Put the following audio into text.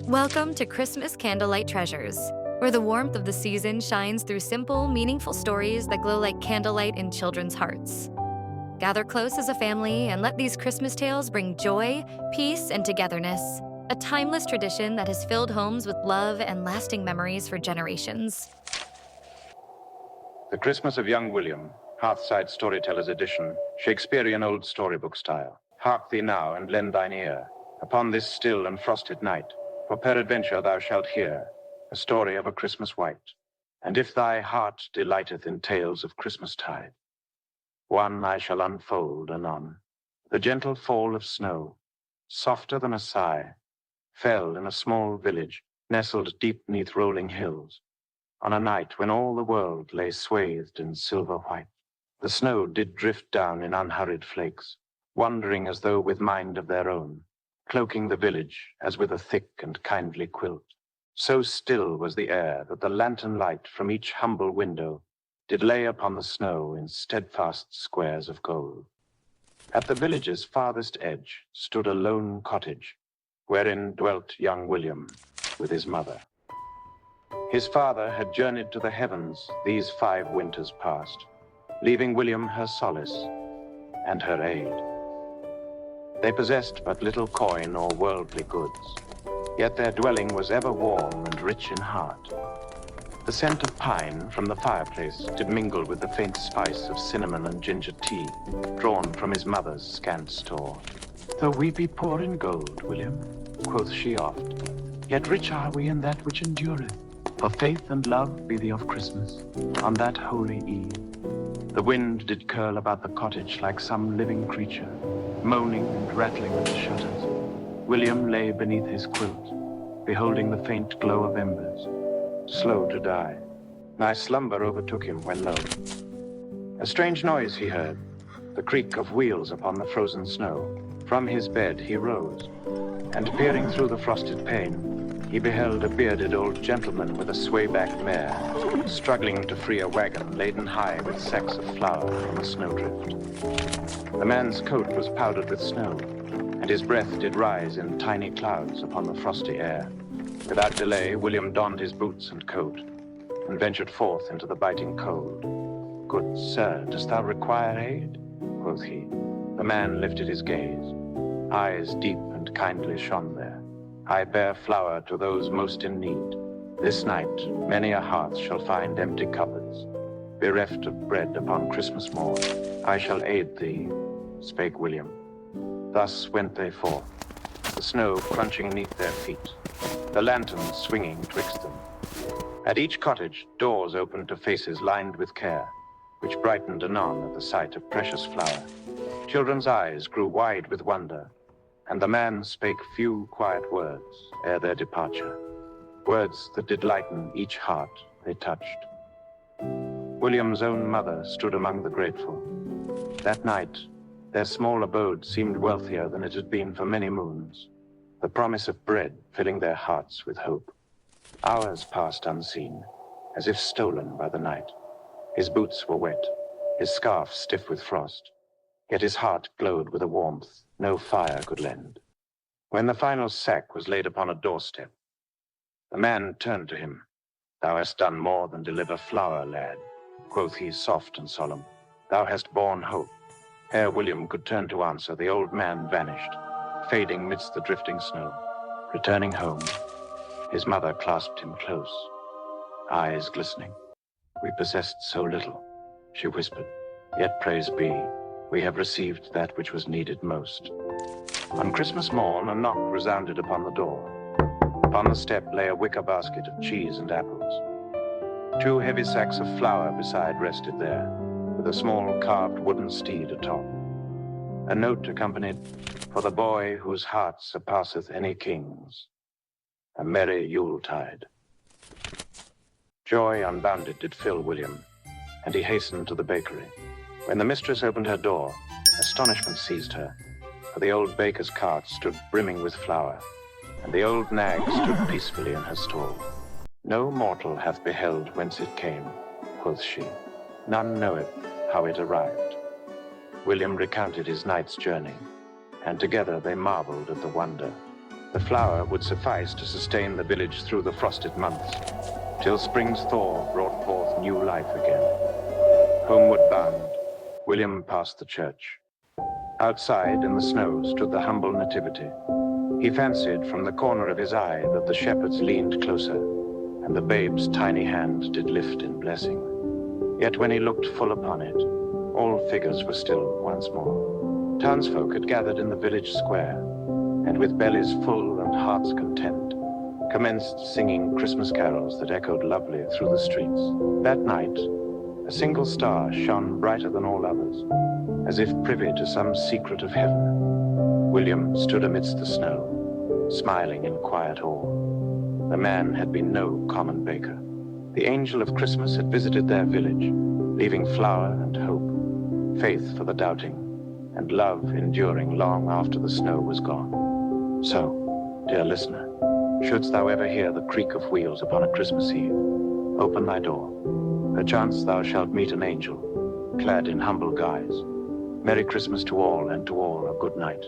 Welcome to Christmas Candlelight Treasures, where the warmth of the season shines through simple, meaningful stories that glow like candlelight in children's hearts. Gather close as a family and let these Christmas tales bring joy, peace, and togetherness, a timeless tradition that has filled homes with love and lasting memories for generations. The Christmas of Young William, Hearthside Storyteller's Edition, Shakespearean Old Storybook Style. Hark thee now and lend thine ear, upon this still and frosted night, for peradventure thou shalt hear a story of a Christmas white. And if thy heart delighteth in tales of Christmastide, one I shall unfold anon. The gentle fall of snow, softer than a sigh, fell in a small village, nestled deep 'neath rolling hills, on a night when all the world lay swathed in silver white. The snow did drift down in unhurried flakes, wandering as though with mind of their own, cloaking the village as with a thick and kindly quilt. So still was the air that the lantern light from each humble window did lay upon the snow in steadfast squares of gold. At the village's farthest edge stood a lone cottage, wherein dwelt young William with his mother. His father had journeyed to the heavens these 5 winters past, leaving William her solace and her aid. They possessed but little coin or worldly goods, yet their dwelling was ever warm and rich in heart. The scent of pine from the fireplace did mingle with the faint spice of cinnamon and ginger tea, drawn from his mother's scant store. "Though we be poor in gold, William," quoth she oft, "yet rich are we in that which endureth. For faith and love be the of Christmas, on that holy eve." The wind did curl about the cottage like some living creature, moaning and rattling at the shutters. William lay beneath his quilt, beholding the faint glow of embers, slow to die. Nigh slumber overtook him when lo, a strange noise he heard, the creak of wheels upon the frozen snow. From his bed he rose, and peering through the frosted pane, he beheld a bearded old gentleman with a sway-backed mare, struggling to free a wagon laden high with sacks of flour from a snowdrift. The man's coat was powdered with snow, and his breath did rise in tiny clouds upon the frosty air. Without delay, William donned his boots and coat, and ventured forth into the biting cold. "Good sir, dost thou require aid?" quoth he. The man lifted his gaze. Eyes deep and kindly shone there. "I bear flour to those most in need. This night many a hearth shall find empty cupboards. Bereft of bread upon Christmas morn, I shall aid thee," spake William. Thus went they forth, the snow crunching 'neath their feet, the lanterns swinging twixt them. At each cottage, doors opened to faces lined with care, which brightened anon at the sight of precious flour. Children's eyes grew wide with wonder, and the man spake few quiet words ere their departure, words that did lighten each heart they touched. William's own mother stood among the grateful. That night, their small abode seemed wealthier than it had been for many moons, the promise of bread filling their hearts with hope. Hours passed unseen, as if stolen by the night. His boots were wet, his scarf stiff with frost, yet his heart glowed with a warmth no fire could lend. When the final sack was laid upon a doorstep, the man turned to him. "Thou hast done more than deliver flour, lad," quoth he soft and solemn. "Thou hast borne hope." Ere William could turn to answer, the old man vanished, fading midst the drifting snow. Returning home, his mother clasped him close, eyes glistening. "We possessed so little," she whispered, "yet praise be, we have received that which was needed most." On Christmas morn, a knock resounded upon the door. Upon the step lay a wicker basket of cheese and apples. 2 heavy sacks of flour beside rested there, with a small carved wooden steed atop. A note accompanied, "For the boy whose heart surpasseth any king's. A merry Yuletide." Joy unbounded did fill William, and he hastened to the bakery. When the mistress opened her door, astonishment seized her, for the old baker's cart stood brimming with flour, and the old nag stood peacefully in her stall. "No mortal hath beheld whence it came," quoth she. "None knoweth how it arrived." William recounted his night's journey, and together they marveled at the wonder The flour would suffice to sustain the village through the frosted months, till spring's thaw brought forth new life again. Homeward bound, William passed the church. Outside in the snow stood the humble nativity. He fancied from the corner of his eye that the shepherds leaned closer, and the babe's tiny hand did lift in blessing. Yet when he looked full upon it, all figures were still once more. Townsfolk had gathered in the village square, and with bellies full and hearts content, commenced singing Christmas carols that echoed lovely through the streets. That night, a single star shone brighter than all others, as if privy to some secret of heaven. William stood amidst the snow, smiling in quiet awe. The man had been no common baker. The angel of Christmas had visited their village, leaving flour and hope, faith for the doubting, and love enduring long after the snow was gone. So, dear listener, shouldst thou ever hear the creak of wheels upon a Christmas Eve, open thy door. Perchance thou shalt meet an angel, clad in humble guise. Merry Christmas to all, and to all a good night.